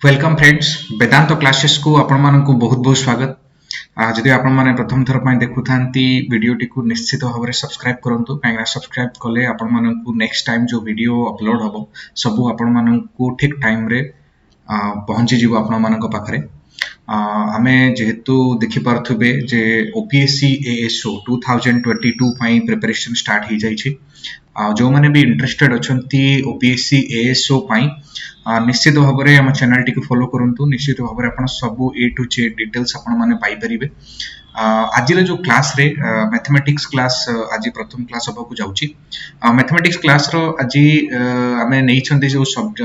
Welcome friends वेदांत classes को आपण मानक बहुत बहुत स्वागत। जदि आपण माने प्रथम थर पय देखु थांती वीडियोटी को निश्चित भाव में सब्सक्राइब करंतु काहेना सब्सक्राइब कले आपण मानक को नेक्स्ट टाइम जो वीडियो अपलोड हबो सबु आपण मानक को ठीक टाइम रे पहुंची जीवो आपण मानक पाखरे। आमे जेहेतु देखि पारथुबे जे ओपीएससी एएसओ 2022 पय प्रिपरेशन स्टार्ट ही जाई छी। जो माने भी इंटरेस्टेड अछंती ओपीएससी एएसओ पय निश्चित भाव में आम चैनल टी फॉलो करंतु। निश्चित भाव में आपण सब ए टू जेड डिटेल्स आपण माने पाई परिबे। आज जो क्लास रे मैथमेटिक्स क्लास आज प्रथम क्लास होबा को जाउची। मैथमेटिक्स क्लास रो आज आमे नै छंती जो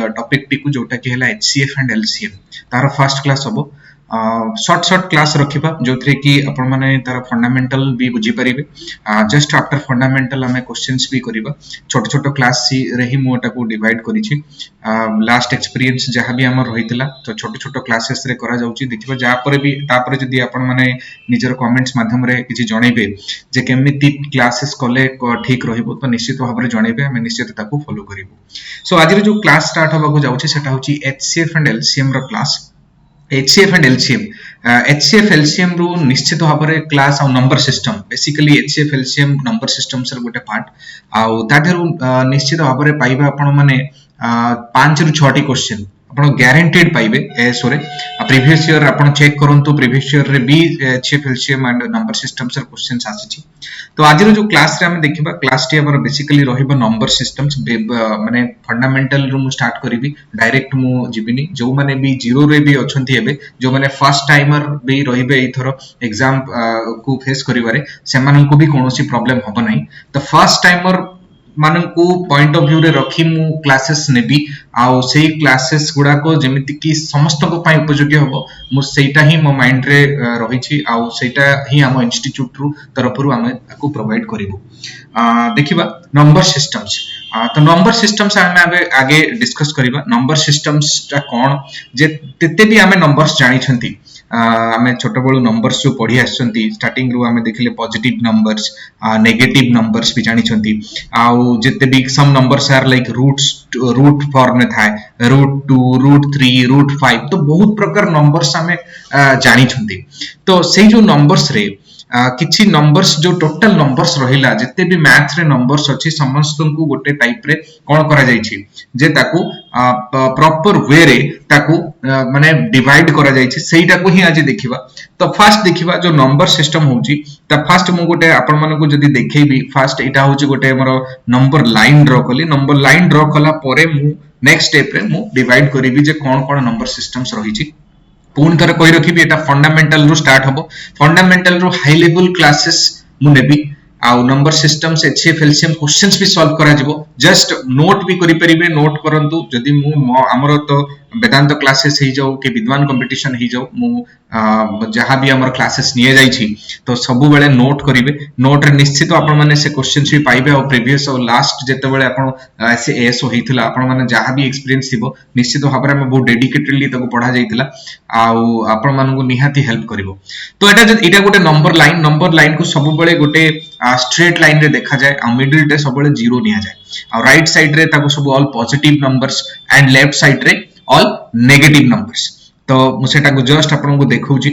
टॉपिक टी को जोटा कि हला एचसीएफ एंड एलसीएम तार फर्स्ट क्लास होबो। शॉर्ट क्लास रखिबा जो थरे कि आपण माने तार फंडामेंटल भी बुझी परिबे। जस्ट आफ्टर फंडामेंटल हमें क्वेश्चंस भी करिबा। छोट क्लास रे ही मोटा को डिवाइड करी छी। लास्ट एक्सपीरियंस जहां भी हमर रहितला तो छोट क्लासेस रे करा जाउची। देखिबा जा पर भी तापर जदी आपण माने निजर कमेंट्स माध्यम रे किछि जणैबे जे केमिति क्लासेस कले ठीक रहिबो तो निश्चित भाव रे जणैबे हम निश्चित ताको फॉलो करिवो। सो आज रे जो क्लास स्टार्ट होबा को जाउची सेटा होची एचसीएफ एंड एलसीएम रो class. HCF and LCM HCF LCM रू निश्चित भाव में क्लास आ number system basically HCF LCM number system sir गोटे पार्ट आउ ताधरू निश्चित भाव में पाइबा आपण माने 5 रु 6 टी क्वेश्चन आपण गारंटेड पाइबे एएसओ रे। प्रीवियस ईयर आपण चेक करंतु प्रीवियस ईयर रे भी HCF LCM and number system sir questions आसी। तो आज जो क्लास रे हम देखिबा क्लास टी हमर बेसिकली रहिबो नंबर सिस्टम्स माने फंडामेंटल रू मु स्टार्ट करिवि डायरेक्ट मु जिबिनी। जो माने भी जीरो रे भी अछंती हेबे जो माने फर्स्ट टाइमर भी रहिबे एथरो एग्जाम को फेस करिवारे सेमान को भी कोनोसी प्रॉब्लम होबो नाही। तो फर्स्ट टाइमर मानकू पॉइंट ऑफ व्यू रे रखी मु क्लासेस नेबी आउ सेही क्लासेस गुडा को जेमिति कि समस्त को पय उपयोगी होबो मु सेटा ही मो माइंड रे रही छी आउ सेटा ही हम इंस्टीट्यूट रु तरफ रु हम को प्रोवाइड करिवो। देखिबा नंबर सिस्टम्स। तो नंबर सिस्टम्स हम आगे डिस्कस करिबा। नंबर सिस्टम्स ता कोन जे तेते भी हमें नंबर्स जानि छंती। आमे छोट बळु नंबर्स जो पढी आछंती स्टार्टिंग रु आमे देखिले पॉजिटिव नंबर्स नेगेटिव नंबर्स भी जानि छंती आउ जते भी some numbers are like root form में थाए √2 √3 √5 तो बहुत प्रकार नंबर्स आमे जानि छंती। तो सेही जो नंबर्स रे किछि नंबर्स जो टोटल नंबर्स रहिला जते भी मैथ्स रे नंबर्स अछि समस्त को गोटे टाइप रे कोन करा जाय छी जे ताकू प्रॉपर वे रे ताकू माने डिवाइड करा जाय छी सेहीटा को ही आज देखिबा। तो फर्स्ट देखिबा जो नंबर सिस्टम होची त फर्स्ट मु गोटे आपण माने को जदी देखैबी फर्स्ट एटा होची गोटे हमर नंबर लाइन ड्रा कली। नंबर लाइन ड्रा कला परे मु नेक्स्ट स्टेप रे मु डिवाइड करिवि जे कोन कोन नंबर सिस्टम्स रही छी। पूर्ण थर कहि रखिबी एटा फंडामेंटल रु स्टार्ट हबो। फंडामेंटल रु हाई लेवल क्लासेस मु नेबी आउ number systems HCF LCM questions भी सॉल्व करा जिवो। जस्ट नोट भी करि परिबे नोट करंतु जदी मु हमर तो वेदांत क्लासेस ही जाऊ के विद्वान कंपटीशन ही जाऊ मु जहां भी हमर क्लासेस निये जाई छी तो सब बेले नोट करिवे। नोट रे निश्चित आपण माने से क्वेश्चंस भी पाइबे और प्रीवियस और लास्ट जते बेले आपण से एएसओ हिथिला आपण माने जहां भी एक्सपीरियंस थिबो निश्चित भाव रे हम बहुत डेडिकेटेडली तको पढा जाईतिला आउ आपण मान को निहाती हेल्प करिवो। तो एटा गोटे नंबर लाइन को सब बेले गोटे स्ट्रेट लाइन रे देखा जाए आ मिडिल रे सब बेले जीरो निया जाए और राइट साइड रे ताको सब all positive numbers and left side रे ऑल नेगेटिव नंबर्स। तो मु सेटा को जस्ट आपन को देखौची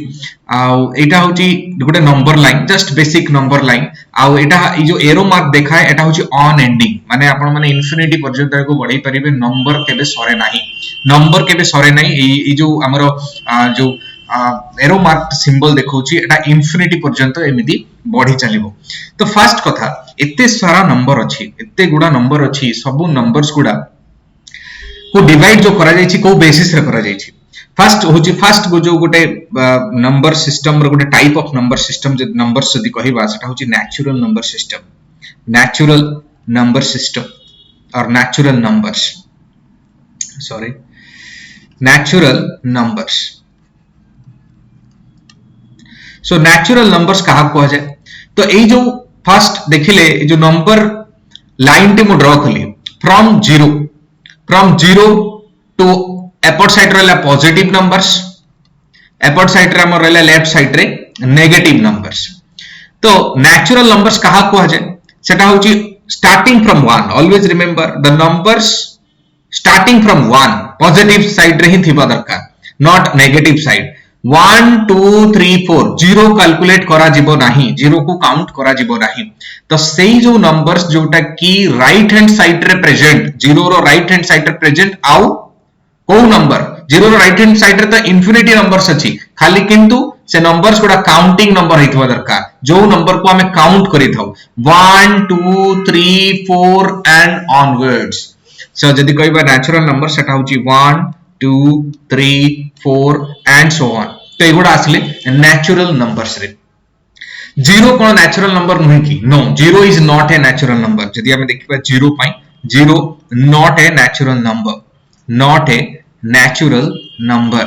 आउ एटा होची गोटे number line just basic number line आउ एटा ई जो एरो मार्क देखाय एटा होची ऑन एंडिंग माने आपन माने इंफिनिटी पर्यंत को बढ़ाई परिबे। नंबर केबे सरे नाही नंबर केबे सरे नाही ई जो हमरो जो एरो मार्क सिंबल देखौची एटा इंफिनिटी पर्यंत एमिदी बढ़ी चलिबो। तो फर्स्ट कथा एते सारा नंबर अछि एते गुडा नंबर अछि सब नंबर्स गुडा को डिवाइड जो करा जायछि को बेसिस रे करा जायछि। फर्स्ट जो गोटे नंबर सिस्टम रो गोटे type of number system J numbers जदी कहिबा सेटा होछि नेचुरल नंबर सिस्टम और natural numbers. So natural numbers कहा को जाय तो ए जो फर्स्ट देखिले जो नंबर लाइन टे मु ड्रा कली फ्रॉम जीरो टू एपट साइड रहला पॉजिटिव नंबर्स एपट साइड रे हमर रहला लेफ्ट साइड रे नेगेटिव नंबर्स। तो नेचुरल नंबर्स कहा को जाय सेटा होची starting from 1 always remember the numbers starting from 1 positive side रे ही थिबा दरकार not negative side 1 2 3 4 zero calculate करा जिवो नाही जीरो को काउंट करा जिवो नाही तो सेई जो नंबर्स जोटा की राइट हैंड साइड रे present zero row right hand side रे प्रेजेंट आउ को number zero row right hand side रे तो इन्फिनिटी नंबर्स अछि खाली किंतु से नंबर्स गुडा काउंटिंग नंबर हितवा दरकार जो नंबर को हमें काउंट करि थाउ 1 2 3 4 एंड ऑनवर्ड्स सो जदी कहबा नेचुरल नंबर सेटा होची 1 2 3 4 एंड सो ऑन तो एगुडा आसले नेचुरल नंबर्स रे जीरो कोन नेचुरल नंबर नुहे की no zero is not a natural number जदी हमें देखिबा जीरो पई zero not a natural number not a natural number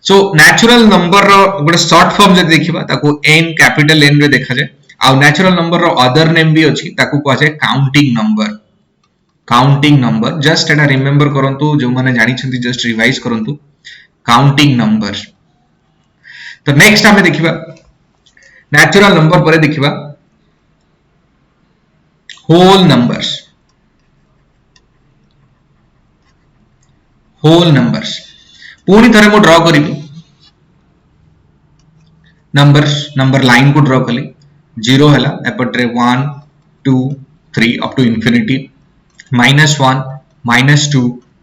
so natural number रो गोटे शॉर्ट फॉर्म जदी देखिबा ताको n कैपिटल n रे देखा जाय आ नेचुरल नंबर रो अदर नेम भी अछि ताको कहै छै काउंटिंग नंबर जस्ट एटा रिमेंबर करंतु जो माने जानि छथि जस्ट रिवाइज करंतु काउंटिंग नंबर तो नेक्स्ट हमें देखिबा नेचुरल नंबर परे देखिबा होल नंबर्स पूरी तरह मो ड्रॉ करी नंबर लाइन को ड्रॉ कली जीरो हला एपट्रे 1 2 3 up to infinity -1 -2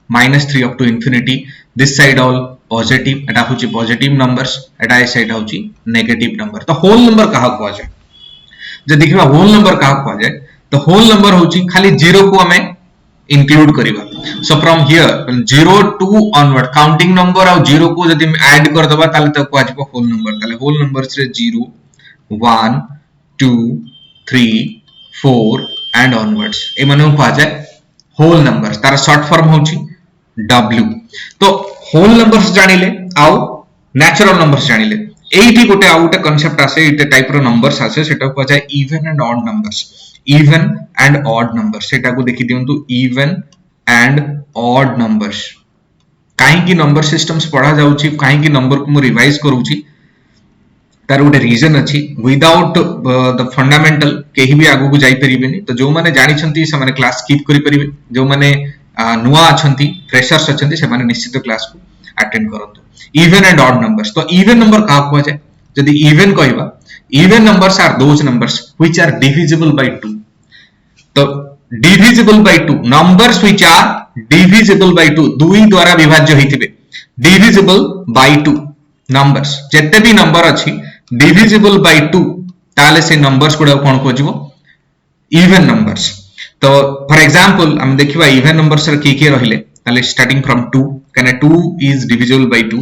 -3 up to infinity this side all positive एटा होची पॉजिटिव नंबर्स एटा ए साइड होची नेगेटिव नंबर तो होल नंबर कहा को जाय जे देखिबा होल नंबर कहा को जाय तो होल नंबर होची खाली जीरो को हमें इंक्लूड करिबा so from here 0 to onward counting number और जीरो को जदी ऐड कर दबा ताले तो को आजिबो होल नंबर ताले होल नंबर्स रे 0 1 2 3 4 एंड ऑनवर्ड्स ए माने को आ जाय होल नंबर्स तार शॉर्ट फॉर्म होची w तो होल नंबर्स जानिले आउ नेचुरल नंबर्स जानिले एठी गोटे आउ गोटे कांसेप्ट आसे इते टाइप रो नंबर्स आसे सेटा को जाय इवन एंड ऑड नंबर्स सेटा को देखि दियंतु इवन एंड ऑड नंबर्स काहे की नंबर सिस्टम्स पढ़ा जाउची काहे की नंबर को मु रिवाइज करूची तार गोटे रीजन अछि विदाउट द फंडामेंटल केही भी आगु को जाई परिबेनी तो जो माने जानि छंती से माने क्लास स्किप करि परिबे जो माने नुवा अछंती फ्रेशर्स अछंती से माने निश्चित क्लास को अटेंड करंतु इवन एंड ऑड नंबर्स तो इवन नंबर का को जाय जदी इवन कहबा even numbers are those numbers which are divisible by 2 तो divisible by 2 numbers which are divisible by 2 दुई द्वारा विभाज्य होइथिबे डिविजिबल बाय 2 नंबर्स जत्ते भी नंबर अछि डिविजिबल बाय 2 ताले से नंबर्स कोड कोन खोजबो इवन नंबर्स तो फॉर एग्जांपल हम देखिबा इवन नंबर्स रे की रहिले ताले स्टार्टिंग फ्रॉम 2 कने 2 इज डिविजिबल बाय 2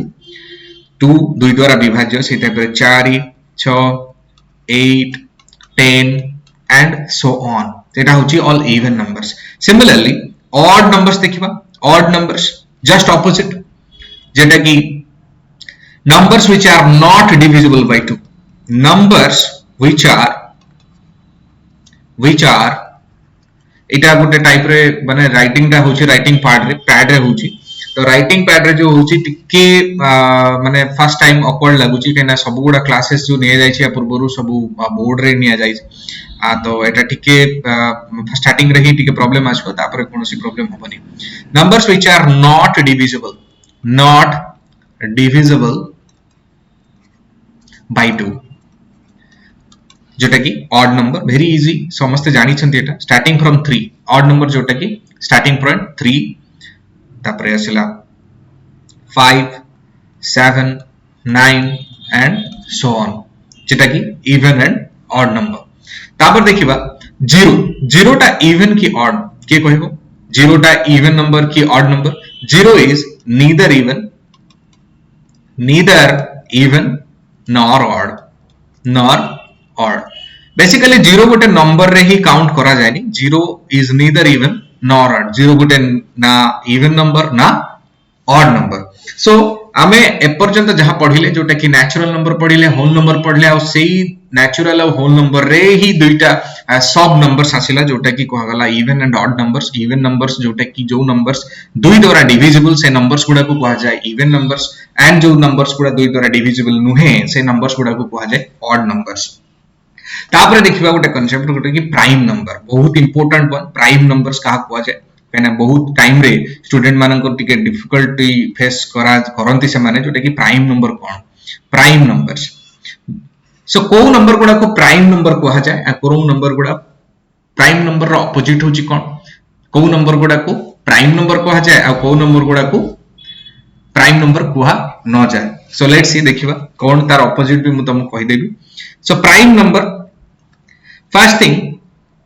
2 दुई द्वारा विभाज्य सेटा पर 4 6 8 10 एंड सो ऑन सेटा होची all even numbers similarly odd numbers देखिबा ऑड नंबर्स जस्ट ऑपोजिट जेटा की numbers which are not divisible by 2 numbers which are एटा गोटे टाइप रे माने राइटिंग टा होची राइटिंग पार्ट रे पैड रे होची तो राइटिंग पैड रे जो होची टिके माने फर्स्ट टाइम ऑकवर्ड लागुची केना सब गुडा क्लासेस जो निया जाय छै पूर्वरु सब बोर्ड रे निया जाय तो एटा टिके स्टार्टिंग रे ही टिके प्रॉब्लम आछो तापर कोनोसी प्रॉब्लम होबनी numbers which are not divisible by 2 जोटा की ऑड नंबर वेरी इजी समस्त जानि छंती एटा स्टार्टिंग फ्रॉम 3 ऑड नंबर जोटा की स्टार्टिंग पॉइंट 3 तापर आसला 5 7 9 एंड सो ऑन जेटा की इवन एंड ऑड नंबर तापर देखिबा 0 टा इवन की ऑड के कहबो 0 टा इवन नंबर की odd number 0 is neither even nor odd basically 0 गोटे नंबर रे ही काउंट करा जायनी 0 is neither even nor odd 0 गोटे ना इवन नंबर ना ऑड नंबर सो आमे एपर्यंत जहां पढिले जोटा कि नेचुरल नंबर पढिले होल नंबर पढिले आ सेही नेचुरल और होल नंबर रे ही दुईटा सब नंबर्स आसिला जोटा कि कहा गला even and odd numbers even numbers जोटा कि जो नंबर्स दुई द्वारा डिविजिबल से नंबर्स गुडा को कहा जाय इवन नंबर्स एंड जो नंबर्स गुडा दुई द्वारा डिविजिबल नुहे से नंबर्स गुडा को कहा जाय ऑड नंबर्स तापर देखिबा गोटे कांसेप्ट गोटे कि प्राइम नंबर बहुत इंपोर्टेंट वन प्राइम नंबर्स कहा कहा जाय कहना बहुत टाइम रे स्टूडेंट मानकर टिके डिफिकल्टी फेस करंती से माने जोटा कि प्राइम नंबर कोन प्राइम नंबर्स सो को नंबर गुडा को प्राइम नंबर कहा जाए आ को नंबर गुडा प्राइम नंबर रो ऑपोजिट होची कोन को नंबर गुडा को प्राइम नंबर कहा जाए आ को नंबर गुडा को प्राइम नंबर कहा न जाए सो लेट्स सी देखिबा कोन तार ऑपोजिट भी मु तुमको कहि देबी so prime number first thing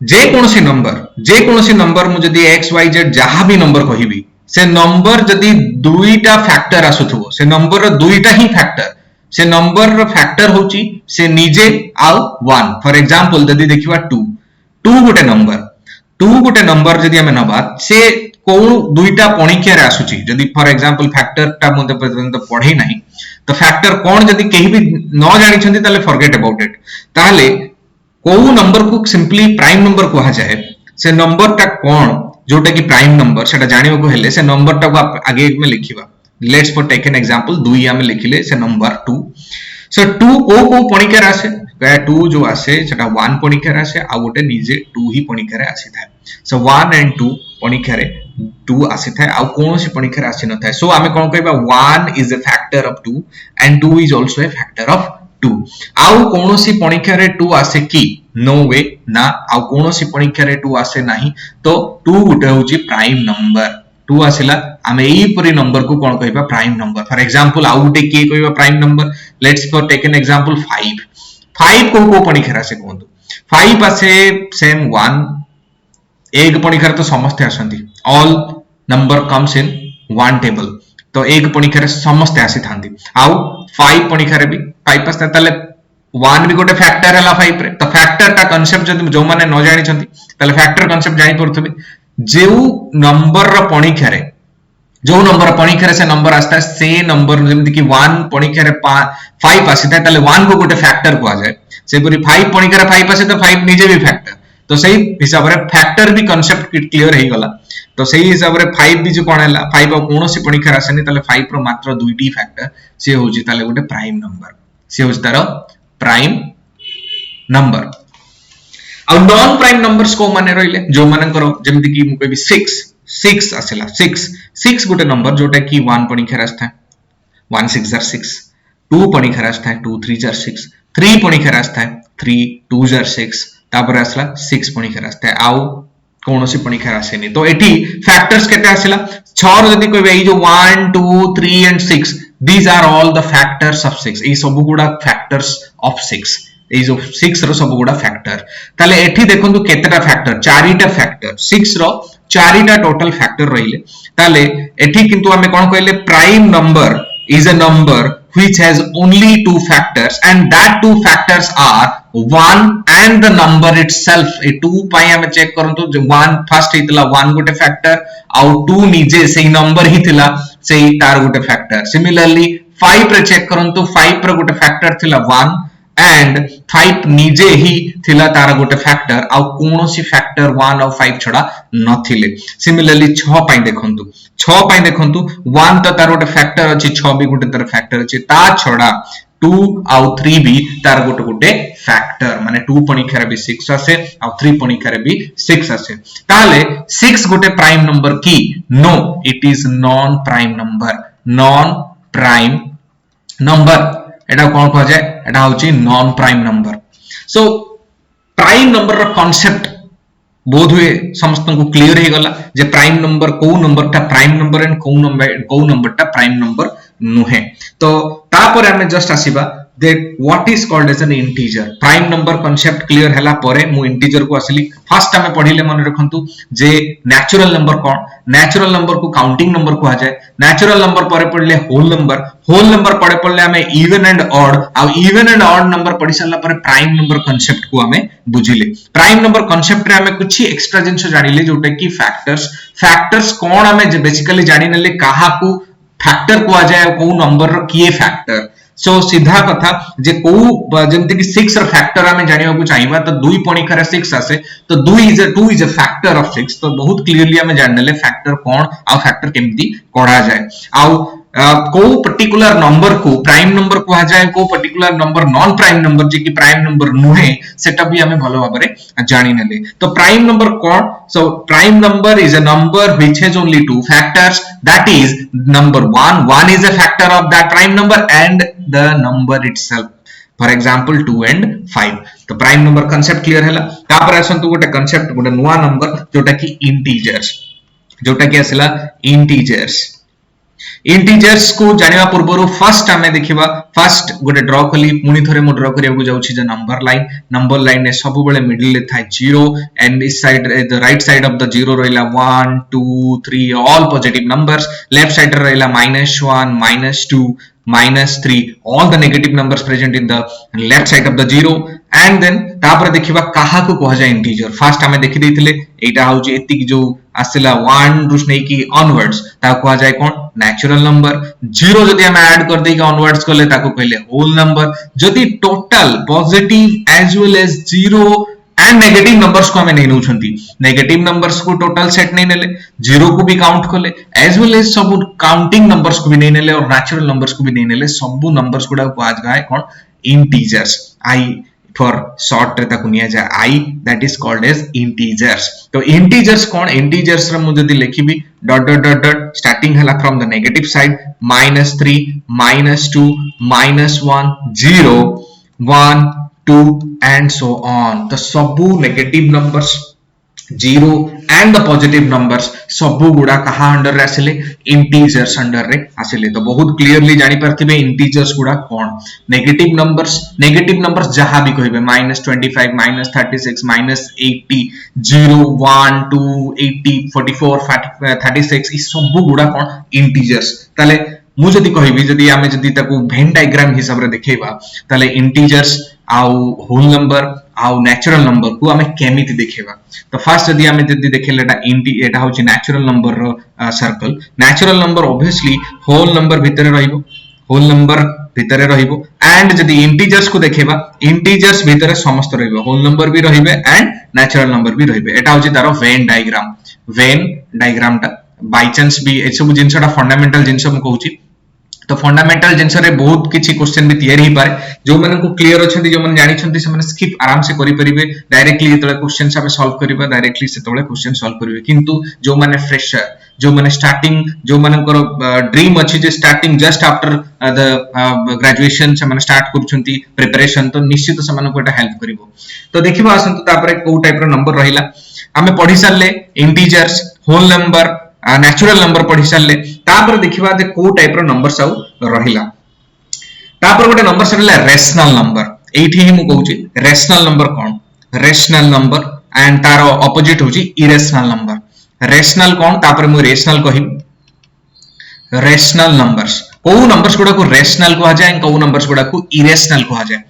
जे कोनोसी नंबर मु जदी xyz जहां भी नंबर कहिबी से नंबर जदी दुईटा फैक्टर आसुथबो से नंबर रो दुईटा ही फैक्टर से नंबर रो फैक्टर होची से निजे आउ 1 फॉर एग्जांपल जदी देखिबा 2 गोटे नंबर जदी हमें नबा से को दुईटा पणिकिया रे आसुची जदी फॉर एग्जांपल फैक्टर ता मते पर्यंत पढै नाही तो फैक्टर कोन जदी केही भी न जानि छथि ताले फॉरगेट अबाउट इट ताले को नंबर को सिंपली प्राइम नंबर कहा जाए से नंबर ता कोन जोटा कि प्राइम नंबर सेटा जानिबो को हेले से नंबर ता को आगे में लिखिबा let's for take an example 2 या में लिखिले से नंबर 2 सो 2 को पणिकिया आसे 2 जो आसे सेटा 1 पणिकिया आसे आ गोटे निजे 2 ही पणिकिया रे आसी थाए सो 1 एंड 2 पणिकिया रे 2 आसी थाए आ कोनोसी पणिकिया आसी न थाए सो आमे कोन कहबा 1 is a factor of 2 and 2 is also a factor of 2 आउ कोनोसी पणिकिया रे 2 आसे की नो वे ना आउ कोनोसी पणिकिया रे 2 आसे नाही तो 2 गुटे होची प्राइम नंबर 2 आसिला आमे एई परी नंबर को कोन कहबा प्राइम नंबर फॉर एग्जांपल आउ गुटे की कहबा prime number let's for take an example 5 को पणिकिया से कहंतु 5 आसे सेम 1 एक पणिकिया तो समस्त आसंती all number comes in one table तो एक पणिकिया समस्त आसी थांती आउ 5 पणिकिया रे भी 5 आस्ता ताले 1 भी गोटे फैक्टर हला 5 रे तो फैक्टर ता कांसेप्ट जदि जो माने न जानि छथि ताले फैक्टर कांसेप्ट जानि परथबे जेउ नंबर रो पणिकिया रे जो नंबर पणिकिया रे से नंबर आस्ता से नंबर जेमति कि 1 पणिकिया रे 5 आसी था ताले 1 को गोटे फैक्टर को आ जाए से पूरी 5 पणिकिया रे 5 आसी तो 5 निजे भी फैक्टर तो सही हिसाब रे फैक्टर भी कांसेप्ट क्लियर हे गला तो सही हिसाब रे 5 भी जो कोन हला 5 कोनोसी पणिकिया आसेनी ताले 5 रो मात्र दुईटी फैक्टर से होची ताले गोटे प्राइम नंबर से होची तारो प्राइम नंबर आ नॉन प्राइम नंबर्स को माने रहिले जो मानकर जेमति कि मु कहबी 6 आसेला 6 गोटे नंबर जोटा कि 1 पणिकिया आस्था 1 6 जार 6 2 पणिकिया आस्था 2 3 जार 6 3 पणिकिया आस्था 3 2 जार 6 तापर आसला 6 पणिकिया आस्था आउ कोनोसी पणिकिया आसेनी तो एठी फैक्टर्स केते आसिला 6 रो जदी कहबे ई जो 1 2 3 and 6 these are all the factors of 6 ए सब गुडा फैक्टर्स ऑफ 6 ए जो 6 रो सब गुडा फैक्टर ताले एठी देखंतु केतेटा फैक्टर चारिटा फैक्टर 6 रो चारिटा टोटल फैक्टर रहिले ताले एठी किंतु हमें कोन कहले prime number is a number which has only two factors and that two factors are 1 and the number itself ए 2 पाई हमें चेक करंतु जो 1 फर्स्ट हितला 1 गोटे फैक्टर आउ 2 निजे सेही नंबर ही थिला सेही तार गोटे फैक्टर सिमिलरली 5 रे चेक करंतु 5 रे गोटे फैक्टर थिला 1 एंड 5 निजे ही थिला तार गोटे फैक्टर आउ कोनोसी फैक्टर 1 और 5 छडा नथिले सिमिलरली 6 पाई देखंतु 1 तो तार गोटे फैक्टर अछि 6 भी गोटे तार फैक्टर अछि ता छडा 2 आउ 3 भी तार गोटे फैक्टर माने 2 पणिकिया भी 6 आसे आउ 3 पणिकिया भी 6 आसे ताले 6 गोटे प्राइम नंबर की no it is non prime number एटा कोन कह जाय एटा होची non prime number so prime number रो कांसेप्ट बोध हुए समस्त को क्लियर हे गला जे प्राइम नंबर को नंबर ता प्राइम नंबर एंड को नंबर ता प्राइम नंबर नुहे तो तापर हमें जस्ट आसीबा that what is called as an integer prime number concept clear हला परे मु integer को असली फर्स्ट हमें पढिले मन रखंतु जे नेचुरल नंबर को काउंटिंग नंबर को आ जाए नेचुरल नंबर परे पढले होल नंबर पढले हमें इवन एंड ऑड आ इवन एंड ऑड नंबर पढि सला परे प्राइम नंबर कांसेप्ट को हमें बुझिले प्राइम नंबर कांसेप्ट रे हमें कुछ एक्स्ट्रा जिंस जानिले जोटा कि फैक्टर्स कोन हमें बेसिकली जानि नेले काहा को फैक्टर को आ जाए को नंबर रो किए फैक्टर सो सीधा कथा जे को जेंति कि 6 र फैक्टर हमें जानिबा को चाहिबा तो 2 पणिकिया रे 6 आसे तो 2 इज अ फैक्टर ऑफ 6 तो बहुत क्लियरली हमें जान नेले फैक्टर कोन आ फैक्टर केमती कोडा जाए आ को पर्टिकुलर नंबर को प्राइम नंबर कहा जाए को particular number non prime number जे कि प्राइम नंबर नुहे सेटा भी हमें भलो भाबरे जानि नेले तो prime number cone so prime number is a number which has only two factors that is number 1 is a factor of that prime number and the number itself for example 2 and 5 तो prime number concept clear हैला तापर आसंतु गोटे concept गोटे नुवा number जोटा कि आसिला integers को जानिबा पूर्वरु first हमें देखिबा फर्स्ट गोटे ड्रॉ कली पुनी थरे मो ड्रॉ करिया को जाउछि जे नंबर लाइन ने सब बेले मिडिल ले थाय 0 एंड इस side the right side of the 0 रहिला 1 2 3 all positive numbers left side रहिला -1 -2 -3 all the negative numbers present in the left side of the 0 and then तापर देखिबा काहा को कहा जाय इंटीजर फर्स्ट हमें देखि दैथिले एटा होउची एतिक जो आसिला 1 रुस नै कि ऑनवर्ड्स ता कहा जाय कोन नेचुरल नंबर 0 जदि हम ऐड कर देई ऑनवर्ड्स करले ताको कहले होल नंबर जदि total positive as well as 0 and negative numbers को हमें नहीं नउछंती नेगेटिव नंबर्स को टोटल सेट नहीं नेले 0 को भी काउंट करले एज वेल एज सब काउंटिंग नंबर्स को भी नहीं नेले और नेचुरल नंबर्स को भी नहीं नेले सब नंबर्स गुडा को आज गाय कोन इंटीजर्स आई फॉर शॉर्ट रे ताको निया जाय I that is called as integers तो इंटीजर्स कोन इंटीजर्स रे मु जदी लिखिबी dot dot dot dot starting हला from the negative side -3 -2 -1 0 1 2 and so on the सबु negative numbers 0 and the positive numbers सबु गुडा कहा अंडर रे आसिले इंटीजर्स अंडर रे आसिले तो बहुत क्लियरली जानि परथिबे इंटीजर्स गुडा कोन नेगेटिव नंबर्स जहां भी कहबे -25 -36 -80 0 1 2 80 44 36 ई सबु गुडा कोन इंटीजर्स ताले मु जदी कहबी जदी आमे जदी ताकू वेन डायग्राम हिसाब रे देखेबा ताले इंटीजर्स आउ होल नंबर आउ नेचुरल नंबर को हमें केमिति देखेबा तो फर्स्ट जदी हमें जदी देखेलेटा एटा होची नेचुरल नंबर रो circle natural number obviously whole number भितरे रहिबो एंड जदी इंटीजर्स को देखेबा इंटीजर्स भितरे समस्त रहिबो होल नंबर भी रहिबे एंड नेचुरल नंबर भी रहिबे एटा होची तारो वेन डायग्राम टा बाय चांस भी ए सब जिंसटा फंडामेंटल जिंस हम कहूची तो फंडामेंटल जिंस रे बहुत किछि क्वेश्चन भी तैयारी ही पारे जो माने को क्लियर अछंती जो माने जानि छंती से माने स्किप आराम से करि परिबे डायरेक्टली जेतले क्वेश्चन सब सॉल्व करिबा डायरेक्टली से तळे क्वेश्चन सॉल्व करिबे किंतु जो माने फ्रेशर जो माने स्टार्टिंग जो माने को ड्रीम अछि जे starting just after the graduation से माने स्टार्ट करछंती प्रिपरेशन तो निश्चित से माने को एटा हेल्प करिवो तो देखिबा आसंतु तापरे को टाइप रो नंबर रहिला हमें पढि सारले integers whole number natural number पढि सारले तापर देखिबा जे को टाइप रो नंबर सब रहिला तापर गोटे नंबर सरला रेशनल नंबर एठी ही मु कहूची रेशनल नंबर कोन रेशनल नंबर एंड तारो ऑपोजिट होची इरेशनल नंबर रेशनल कोन तापर मु रेशनल कहि रेशनल नंबर्स को नंबर्स गुडा को रेशनल कहा जाय को नंबर्स गुडा को इरेशनल कहा जाय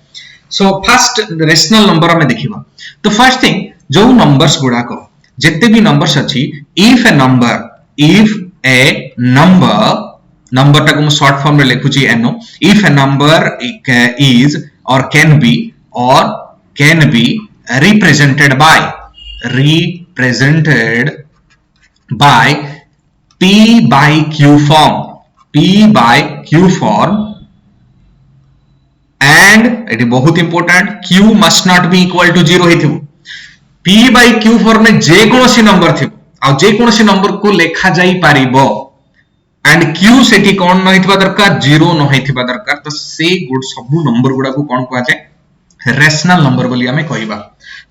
सो फर्स्ट रेशनल नंबर हमें देखिबा तो फर्स्ट थिंग जो नंबर्स गुडा को जत्ते भी नंबर्स अछि इफ ए नंबर टाको शॉर्ट फॉर्म रे लिखुची एनो इफ ए नंबर इज और can be represented by p by q form and it is बहुत important q must not be equal to 0 हेथिबो p by q form में जे कोनोसी number थिबो आ जे कोनोसी number को लेखा जाई पारिबो एंड q सेठी कोन न हितबा दरकार 0 न हितबा दरकार तो से गुड सब नंबर गुडा को कोन कहै छै रेशनल नंबर बोली हमें कहिबा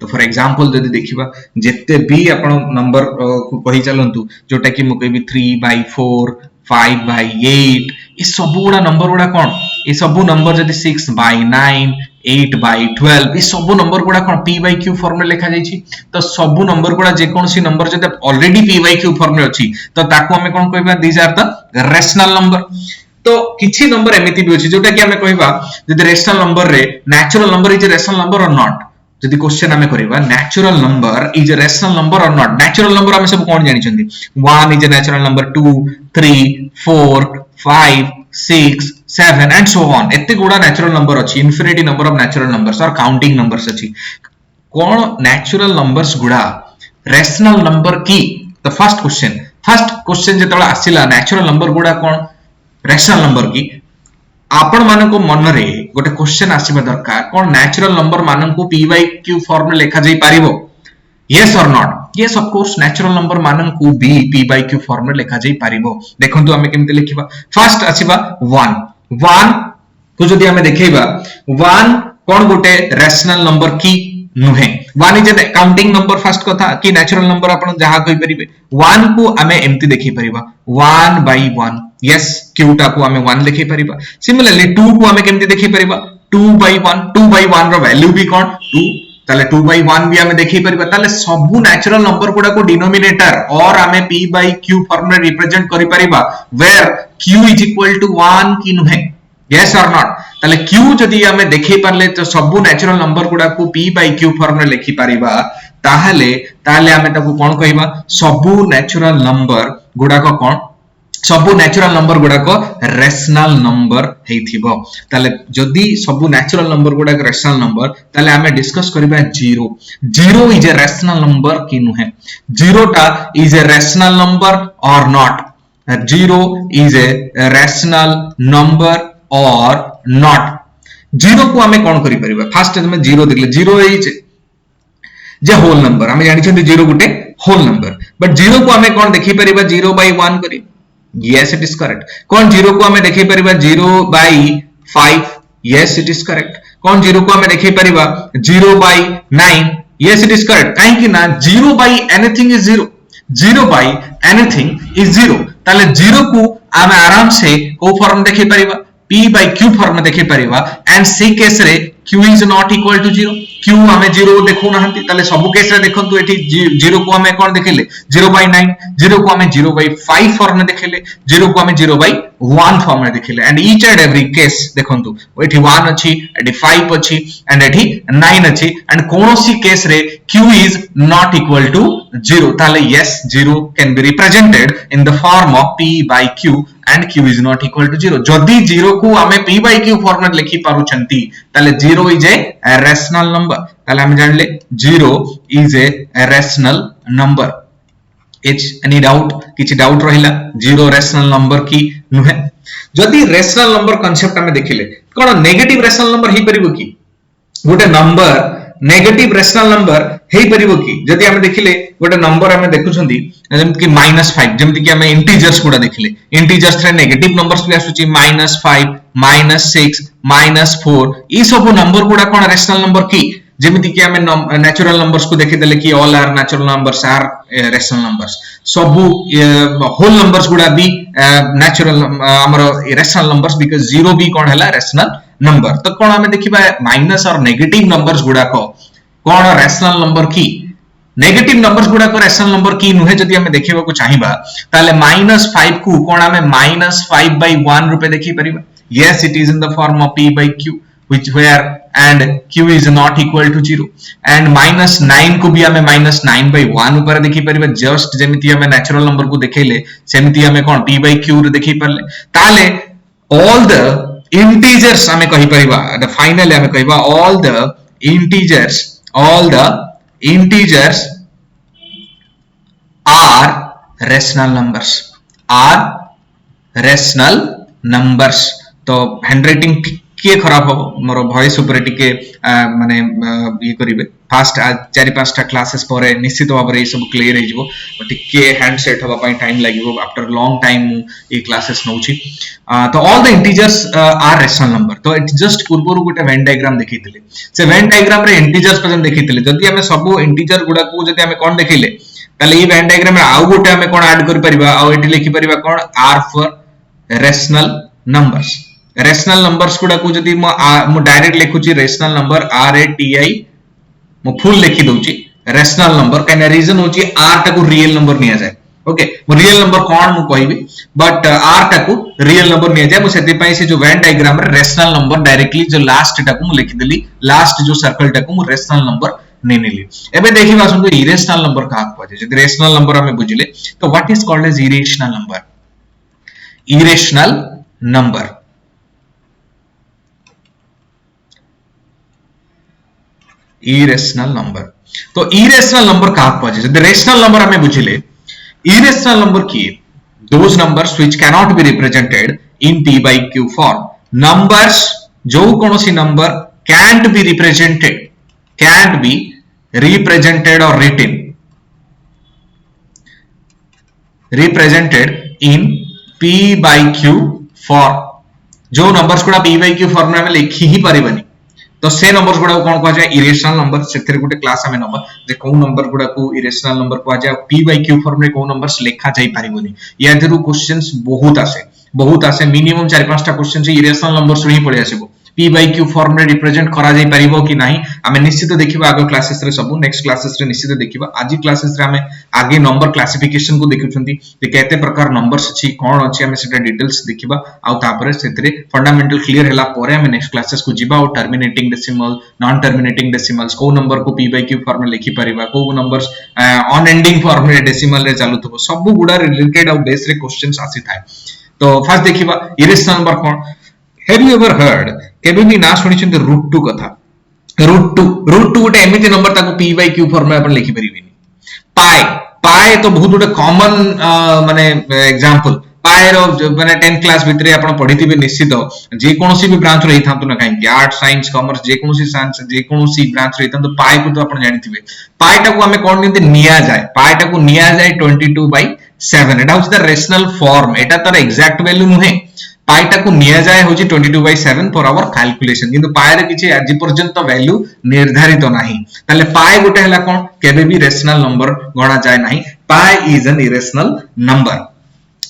तो फॉर एग्जांपल जदि देखिबा जत्ते भी आपण नंबर को कहि चलंतु जोटा कि मु कहबी 3/4 5/8 ए सब गुडा नंबर गुडा कोन ए सब नंबर जदि 6/9 8/12 ए सब नंबर गुडा कोन p by q फॉर्म में लिखा जाई छी तो सब नंबर गुडा जे कोनसी नंबर जदि already p by q form में अछि तो ताको हमें कोन कहबा these are the rational number तो किछि नंबर एमिति भी अछि जोटा कि हमें कहबा जदि रेशनल नंबर रे natural number is rational number और नॉट जदि क्वेश्चन हमें करबा natural number is a rational number और नॉट नेचुरल नंबर हमें सब कोन जानि छथि 1 is a natural number 2 3 4 5 6 7 and so on एते गुडा नेचुरल नंबर अछि infinity number of natural numbers और काउंटिंग नंबर्स अछि कोन नेचुरल नंबर्स गुडा रेशनल नंबर की द फर्स्ट क्वेश्चन जेतला आसिला नेचुरल नंबर गुडा कोन रैशनल नंबर की आपण मानको मन रे गोटे क्वेश्चन आसीबा दरकार कोन नेचुरल नंबर माननको p by q फॉर्म में लिखा जाई पारिबो yes or not yes of course natural number माननको b p by q form में लिखा जाई पारिबो देखंतु हमें केमते लिखिबा फर्स्ट आसीबा 1 को जदि हमें देखैबा 1 कोन गोटे रैशनल नंबर की नुहे 1 is a counting number first कथा कि नेचुरल नंबर आपण जहा कहि परिबे 1 को हमें एम्ति देखि परिबा 1 by 1 yes q टा को हमें 1 देखि परिबा सिमिलरली 2 को हमें केमति देखि परिबा 2 by 1 रो वैल्यू भी कोन 2 ताले 2 by 1 भी हमें देखि परिबा ताले सबु नेचुरल नंबर गुडा को डिनोमिनेटर और हमें p by q फॉर्म में रिप्रेजेंट करि परिबा where q is equal to 1 कि नुहे yes or not ताले q जदि हमें देखि परले तो सबु नेचुरल नंबर गुडा को p by q फॉर्म में लिखि परिबा ताहले हमें ताको कोन कहिबा सबु नेचुरल नंबर गुडा को कोन सबु नेचुरल नंबर गुडा को रैशनल नंबर हेथिबो ताले जदि सबु नेचुरल नंबर गुडा को रैशनल नंबर ताले हमें डिस्कस करबा 0 इज ए रैशनल नंबर कि नुहे 0 टा इज ए रैशनल नंबर और not 0 is a rational number और नॉट 0 को हमें कोन करि परिबा फर्स्ट हमें 0 देखले 0 इज जे होल नंबर हमें जानि छथि 0 गुटे होल नंबर बट 0 को हमें कोन देखि परिबा 0 by 1 करी yes it is correct कौन 0 को हमें देखि परिबा 0 by 5 yes it is correct कौन 0 को हमें देखि परिबा 0 by 9 yes it is correct काहे कि ना 0 by anything is 0 by anything is 0 ताले 0 को हमें आराम से को फॉर्म देखि परिबा p by q फॉर्म में देखि परिबा एंड सी केस रे q is not equal to 0 q हमें 0 देखो नहंती ताले सब केस रे देखंतु एठी 0 को हमें कोन देखिले 0 by 9 0 को हमें 0 by 5 फॉर्म में देखिले 0 को हमें 0 by 1 फॉर्म में देखिले and each and every case देखंतु एठी 1 अछि एठी 5 अछि एंड एठी 9 अछि एंड कोनोसी केस रे q is not equal to 0 ताले yes 0 can be represented in the form of p by q and q is not equal to 0 जदि 0 को हमें p by q फॉर्म में लिखि पारु छंती ताले 0 is a rational number ताले हम जानले 0 is a rational number H any doubt किछि डाउट रहिला 0 rational number की नुहे जदि rational number कांसेप्ट हमें देखिले कोन नेगेटिव rational number ही परिबो की गोटे नंबर नेगेटिव रेशनल नंबर हेई परिबो की जदि हम देखिले गोटे नंबर हम देखुछंदी जेमति कि -5 जेमति कि हम इंटीजर्स गुडा देखिले इंटीजर्स रे नेगेटिव नंबर्स भी आसुची -5 -6 -4 ई सब नंबर गुडा कोन रेशनल नंबर की जेमति कि हम नेचुरल नंबर्स को देखि देले कि all are natural numbers are rational numbers सब होल नंबर्स गुडा भी नेचुरल हमर रेशनल नंबर्स बिकॉज़ 0 भी कोन हला रेशनल नंबर तो कोन हमें देखिबा माइनस और नेगेटिव नंबर्स गुडा को कोन रेशनल नंबर की नेगेटिव नंबर्स गुडा को रेशनल नंबर की नुहे जदि हमें देखिबा को चाहिबा ताले -5 को कोन हमें -5 by 1 रुपे देखि परिबा yes it is in the form of p by q which where and q is not equal to 0 and -9 को भी हमें -9 by 1 ऊपर देखि परिबा जस्ट जेमिति हमें नेचुरल नंबर को देखैले सेमिति हमें कोन p by q रे देखि परले ताले all the integers हमें कहि परिबा द फाइनली हमें कहिबा all the integers are rational numbers तो हैंडराइटिंग टिके खराब हो मोर वॉइस ऊपर टिके माने ये करिवे फास्ट 4-5 टा क्लासेस पर निश्चित भाव रे सब क्लियर हे जिवो टिके हैंडसेट होबा पई टाइम लागिवो आफ्टर लॉन्ग टाइम ये क्लासेस नउची तो all the integers are rational number तो इट जस्ट पूर्वरु गोटे वेन डायग्राम देखिथिले से वेन डायग्राम रे इंटीजर्स प्रेजेंट देखिथिले जदि हमें सब इंटीजर गुडा को जदि हमें कोन देखिले ताले ई वेन डायग्राम रे आउ गोटे हमें कोन ऐड कर परिबा आ एठी लिखि परिबा कोन आर फॉर रेशनल नंबर्स गुडा को जदि मो डायरेक्ट लिखुची rational number R A T I मो फुल लिखि दोची रेशनल नंबर काने रीजन होची आर टा को रियल नंबर निया जाय ओके मो रियल नंबर कोन मु कहबी बट आर टा को रियल नंबर निया जाय मो सेति पई से जो वेन डायग्राम रे रेशनल नंबर डायरेक्टली जो लास्ट टा को मु लिखि देली लास्ट जो सर्कल टा को मु रेशनल नंबर नेनेली एबे देखिबा सुन इरेशनल नंबर का कहबा जे जदि रेशनल नंबर हमें बुझिले तो what is called as irrational number तो इरेशनल नंबर का कहबा जे रेशनल नंबर हमें बुझिले irrational number की those numbers which cannot be represented in p by q form. Numbers जो कौन सी number can't be represented or represented in p by q form. जो numbers गुड़ा p by q फॉर्म में लिखी ही परिबनी तो से नंबर्स गुड़ा कौन कहा जाए इरेशनल नंबर सेथरे गुटे क्लास हमें नंबर जे को नंबर गुड़ा को इरेशनल नंबर कहा जाए p by q फॉर्म रे को नंबर्स लिखा जाई परिबनी या देरु क्वेश्चंस बहुत आसे मिनिमम 4-5 टा क्वेश्चन से इरेशनल नंबर्स रे ही पड़े आसीबो p by q फॉर्म रे रिप्रेजेंट करा जाई परिबो कि नाही हमें निश्चित देखिबा आगो क्लासेस रे सब नेक्स्ट क्लासेस रे निश्चित देखिबा आज क्लासेस रे हमें आगे नंबर क्लासिफिकेशन को देखुछंती जे केते प्रकार नंबर्स अछि कोन अछि हमें सेटा डिटेल्स देखिबा आ तापरे सेतरे फंडामेंटल क्लियर हैला परे हमें नेक्स्ट क्लासेस को जिबा और terminating decimal non terminating decimals को नंबर को p by q फॉर्म में लिखि परिबा को नंबर्स ऑन एंडिंग फॉर्म रे डेसिमल रे चालुथबो सब गुडा रिलेटेड और बेस रे क्वेश्चंस आसी थाए तो फर्स्ट देखिबा irrational number cone have you ever heard केबे भी ना सुनि छन रूट 2 कथा रूट 2 गोटे एमिति नंबर ताको p by q फॉर्म में अपन लिखि परिबिनी पाई तो बहुत गोटे कॉमन माने एग्जांपल पाई रो माने 10th क्लास भितरे अपन पढिथिबे निश्चित जे कोनोसी भी ब्रांच रे हिथांतु ना काई आर्ट साइंस कॉमर्स जे कोनोसी साइंस जे कोनोसी ब्रांच रे हिथांतु पाई को तो अपन जानिथिबे पाई टाको हमें कोन निते निया जाय पाई टाको निया जाय 22/7 एटा होछि द रेशनल फॉर्म एटा तार एग्जैक्ट वैल्यू नुहे पाई टाको निया जाय होछि 22/7 फॉर आवर कैलकुलेशन किंतु पाई रे किछि आज पर्यंत वैल्यू निर्धारित नाही ताले पाई गोटे हला कोन केबे भी रेशनल नंबर गणा जाय नाही pi is an irrational number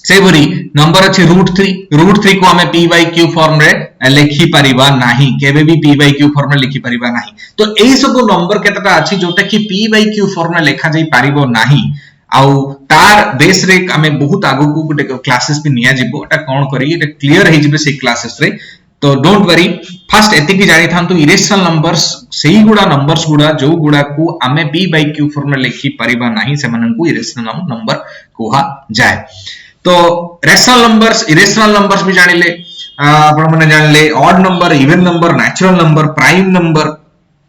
से भरी नंबर अछि रूट 3 को हमें p by q फॉर्म रे लिखि परिबा नाही केबे भी p by q फॉर्म रे लिखि परिबा नाही तो एई सब नंबर केतटा अछि जोटा कि p by q फॉर्म रे लिखा जाई परिबो नाही आउ तार बेस रे हमें बहुत आगु को गोटे क्लासेस भी निया जिवो एटा कोन करी एटा क्लियर हे जिवे से क्लासेस रे तो डोंट वरी फर्स्ट एति की जानि थांतु इरेशनल नंबर्स सेही गुडा नंबर्स गुडा जो गुडा को हमें p by q फॉर्म में लिखि परिबा नाही सेमन को इरेशनल नंबर कोहा जाय तो रेशनल नंबर्स इरेशनल नंबर्स भी जानिले आपण माने जानले odd number even number natural number prime number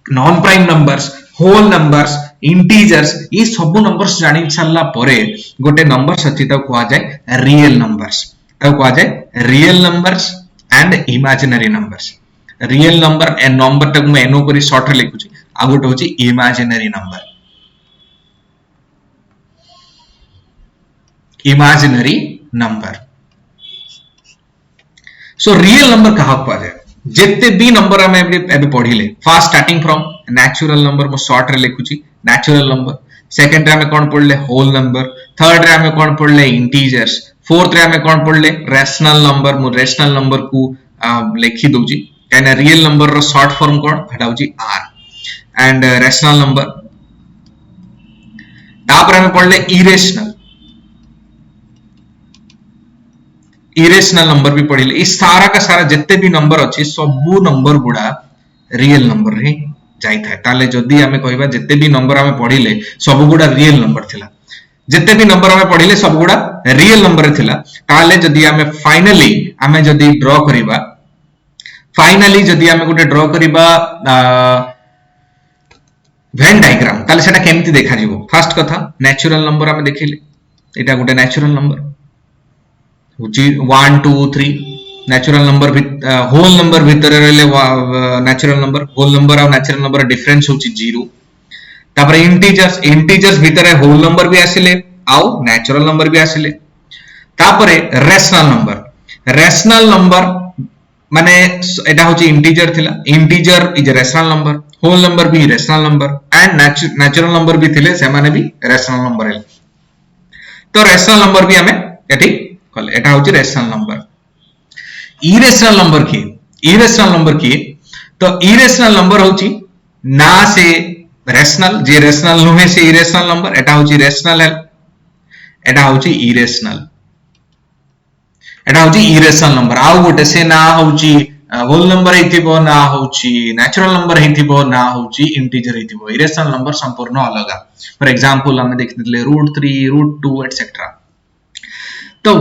non prime numbers whole numbers integers ये सब नंबर्स जानि छल्ला परे गोटे नंबर्स अछि त कोआ जाय रियल नंबर्स त कोआ जाय real numbers and imaginary numbers real number and number तक मैं एनो करी शॉर्ट रे लिखुची आ गोटे होची imaginary number imaginary number so real number कहा कोआ जाय जेते भी नंबर हम एबे पढिले first starting from natural number मो शॉर्ट रे लिखुची नेचुरल नंबर सेकंड रे हमें कोन पढले होल नंबर थर्ड रे हमें कोन पढले इंटीजर्स फोर्थ रे हमें कोन पढले रेशनल नंबर मो रेशनल नंबर को लिखि दोची काना रियल नंबर रो शॉर्ट फॉर्म कोन हटा होची आर एंड रेशनल नंबर तापर हमें पढले इरेशनल नंबर भी पढ़िले इस सारा का सारा जितने भी नंबर अच्छी सबू नंबर गुड़ा रियल नंबर रे जाई थाए ताले जदी हमें कहबा जितने भी नंबर हमें पढ़िले सब गुड़ा रियल नंबर थिला जितने भी नंबर हमें पढ़िले सब गुड़ा रियल नंबर रे थिला ताले जदी हमें फाइनली हमें जदी ड्रॉ करिबा फाइनली जदी हमें गुटे ड्रॉ करिबा वेन डायग्राम ताले सेटा केमति देखा जिवो फर्स्ट कथा नेचुरल नंबर हमें देखिले एटा गुटे natural number 1 2 3 natural number whole number भीतर रहले नेचुरल नंबर होल नंबर और नेचुरल नंबर डिफरेंस होची 0 तापर इंटीजर्स भीतर होल नंबर भी आसिले आउ नेचुरल नंबर भी आसिले तापर रेशनल नंबर माने एटा होची इंटीजर थिला integer is rational number whole number भी rational number and natural number भी थिले से माने भी रेशनल नंबर है तो रेशनल नंबर भी हमें एठी कले एटा होची रेशनल नंबर इरेशनल नंबर की तो इरेशनल नंबर होची ना से रेशनल जे रेशनल नुहे से इरेशनल नंबर एटा होची रेशनल है एटा होची इरेशनल नंबर आउ गोटे से ना होची होल नंबर हेतिबो ना होची नेचुरल नंबर हेतिबो ना होची इंटीजर हेतिबो इरेशनल नंबर संपूर्ण अलग फॉर एग्जांपल हम देखिले √3 √2 एटसेट्रा तो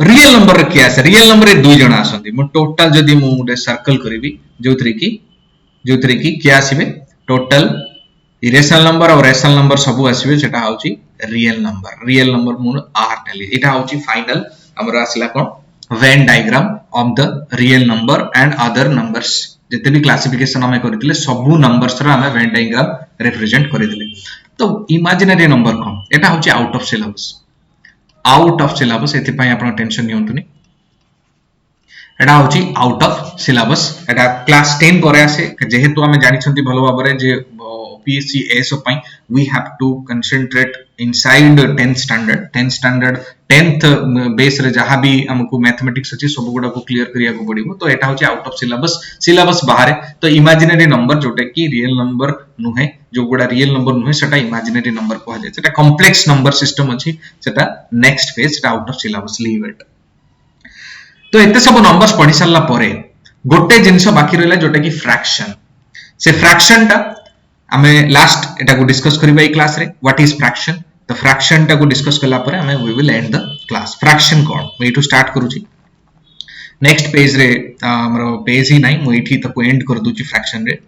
रियल नंबर क्या है रियल नंबर दु जण आसंती मो टोटल जदी मु गोटे सर्कल करबी जोथरे की क्या आसीबे टोटल इरेशनल नंबर और रेशनल नंबर सब आसीबे सेटा होची रियल नंबर मु आर नेली एटा होची फाइनल हमरा आसला कोन Venn diagram of the real number and other numbers जिते भी क्लासिफिकेशन आम करथिले सबु नंबर्स रा आमे वेन डायग्राम रिप्रेजेंट करथिले तो इमेजिनरी नंबर कौन एटा होची आउट ऑफ सिलेबस एथि पई आपण टेंशन नियंतुनी एटा होची out of syllabus Etah class 10 परे आसे जेहेतु आमे जानि छंती भलो भाबरे जे PSC ASO पई we have to concentrate inside 10th standard 10th base रे जहां भी हमको मैथमेटिक्स अछि सब गुडा को क्लियर करिया को पड़िबो तो एटा होची आउट ऑफ सिलेबस बाहर तो इमेजिनरी नंबर जोटे की रियल नंबर नुहे जो गुडा रियल नंबर नुहे सेटा इमेजिनरी नंबर को जाय सेटा कॉम्प्लेक्स नंबर सिस्टम अछि सेटा नेक्स्ट फेज सेटा out of syllabus leave it तो एते सब नंबर्स पढी सारला परे गोटे जिंस बाकी रहला जोटे की फ्रैक्शन से फ्रैक्शन टा आमे लास्ट एटा को डिस्कस करबा ए क्लास रे व्हाट इज फ्रैक्शन तो फ्रैक्शन टा को डिस्कस करला परे हमें we will end the class fraction कोन मैं टू स्टार्ट करूची नेक्स्ट पेज रे हमरो पेज ही नहीं मैं इठी तको एंड कर दूची फ्रैक्शन रे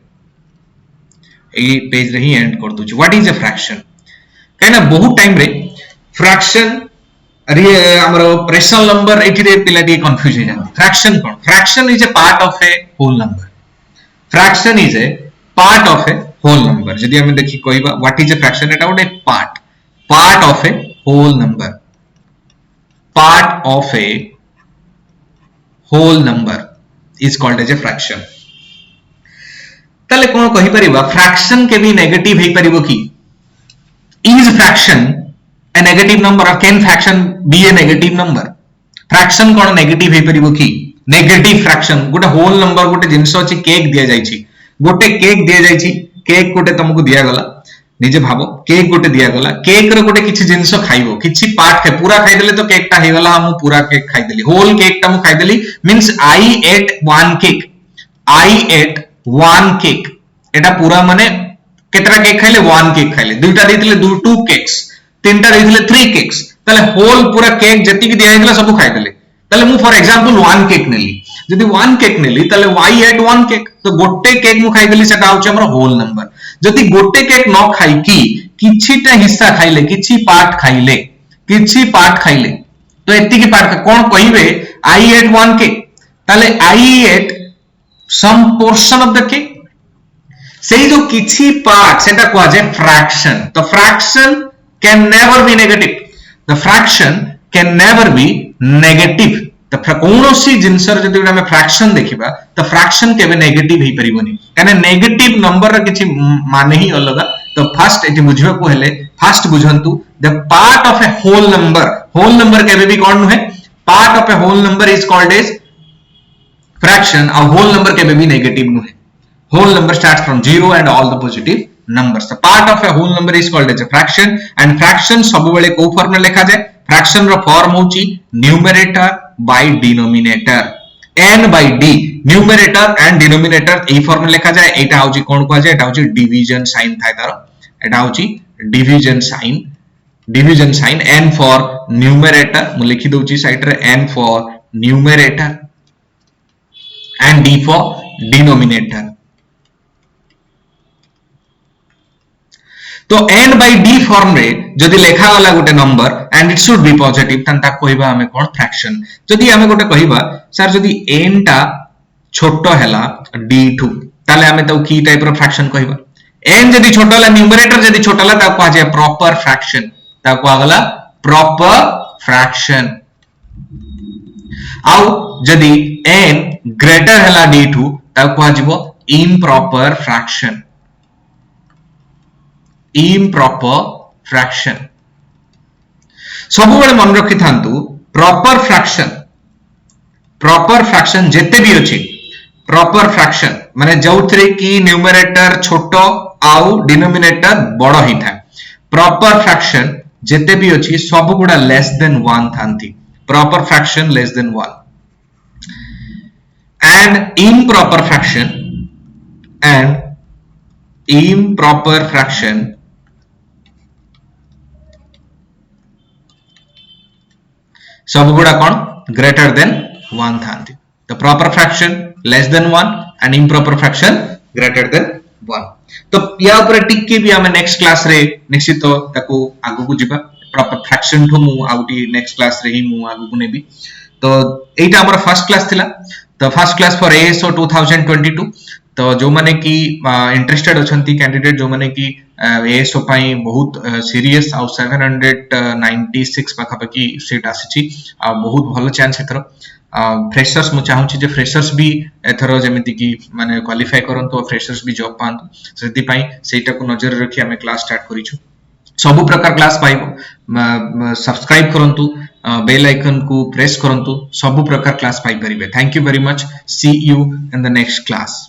ए पेज रे ही एंड कर दूची व्हाट इज अ फ्रैक्शन कहना बहुत टाइम रे फ्रैक्शन अरे हमरो रेशनल नंबर एठी रे पिला डी कंफ्यूज हो जाय fraction is a part of a whole number fraction is a part of a whole number जदि हमें देखि कहबा व्हाट इज अ फ्रैक्शन एटा गोटे part of a whole number is called as a fraction तले कोन कहि परिबा फ्रैक्शन के भी नेगेटिव हे परिबो की is fraction a negative number और can fraction be a negative number fraction कोन नेगेटिव हे परिबो की नेगेटिव फ्रैक्शन गोटे होल नंबर गोटे जिंस अछि केक दिया जायछि गोटे केक दिया जायछि केक गोटे तुमको दिया गला निजे भाबो केक गोटे दिया गला केक रे गोटे किछि जिंस खाइबो किछि पार्ट खाइ पूरा खाइ देले तो केक टा हे गला हम पूरा केक खाइ देली होल केक टा मु खाइ देली means I ate one cake एटा पूरा माने केतरा केक खाइले वन केक खाइले दुटा देथिले टू केक्स तीनटा देथिले थ्री केक्स तले होल पूरा केक जति कि दिया हेतला सब खाइ देले तले मु फॉर एग्जांपल वन केक नेली जदि वन केक नेली तले y एट वन केक तो गोटे केक मु खाइ देली सेटा होचे हमर होल नंबर जदि गोटे केक न खाइ की किछिटा हिस्सा खाइले किछि पार्ट खाइले तो एति की पार्ट कोन कहिबे I एट वन केक तले I ate some portion of the cake सेही जो किछि पार्ट सेटा को आजे फ्रैक्शन तो fraction can never be negative तो कौनसी जिनसर जदि हमें फ्रैक्शन देखिबा तो फ्रैक्शन केबे नेगेटिव हे परिबोनी काने नेगेटिव नंबर रा किछि माने ही अलग तो फर्स्ट एटी बुझबे को हेले फर्स्ट बुझंतु the part of a whole number केबे भी कोन नुहे part of a whole number is called as fraction और होल नंबर केबे भी नेगेटिव नुहे whole number starts from 0 and all the positive numbers the part of a whole number is called as a fraction and fraction सब बेले को form में लिखा जाए fraction रो फॉर्म होची numerator by denominator n by d numerator and denominator A form में लिखा जाए एटा होची कोन को जाए एटा होची डिवीजन साइन थाय तारो एटा होची division sign n for numerator मु लिखि दोची साइड रे n for numerator and d for denominator तो n by d फॉर्म रे जदि लेखा वाला गोटे number and it should be positive तन ता कहबा हमें कोन फ्रैक्शन जदि हमें गोटे कहबा सर जदि n टा छोटो हैला d2 ताले हमें तो की टाइप रो फ्रैक्शन कहबा n जदि छोटो हला न्यूमरेटर जदि छोटो हला ता को आजे प्रॉपर फ्रैक्शन ता को आगला प्रॉपर फ्रैक्शन आउ जदि n ग्रेटर हैला d2 ता को आजिवो इम्प्रॉपर फ्रैक्शन सब बेले मन रखि थांतु प्रॉपर फ्रैक्शन जेते भी अछि प्रॉपर फ्रैक्शन माने जोथरे की न्यूमरेटर छोटो आउ डिनोमिनेटर बड़ो ही था प्रॉपर फ्रैक्शन जेते भी अछि सब गुडा लेस देन 1 थांती proper fraction less than 1 and improper fraction सब गुडा कोन ग्रेटर देन 1 थांती तो proper fraction less than 1 and improper fraction greater than 1 तो या ऊपर टिक के भी हमें नेक्स्ट क्लास रे निश्चित ताको आगु को जिबा प्रॉपर फ्रैक्शन ठो मु आउटी नेक्स्ट क्लास रे ही मु आगु को नेबी तो एटा हमर फर्स्ट क्लास थिला तो फर्स्ट क्लास फॉर एएसओ 2022 तो जो माने की इंटरेस्टेड अछंती कैंडिडेट जो माने की एएसओ पाई बहुत सीरियस आ 796 पाखापाखि सीट आसीची आ बहुत भलो चांस एथरो फ्रेशर्स मु चाहूची जे फ्रेशर्स भी एथरो जेमिति की माने क्वालिफाई करंतो फ्रेशर्स भी जॉब पांतो सेति पाई सेटा को नजर रखी हमें क्लास स्टार्ट करिछु सब प्रकार क्लास पाइबो सब्सक्राइब करंतु बेल आइकन को प्रेस करंतु सब प्रकार क्लास पाई परिबे thank you very much see you in the next class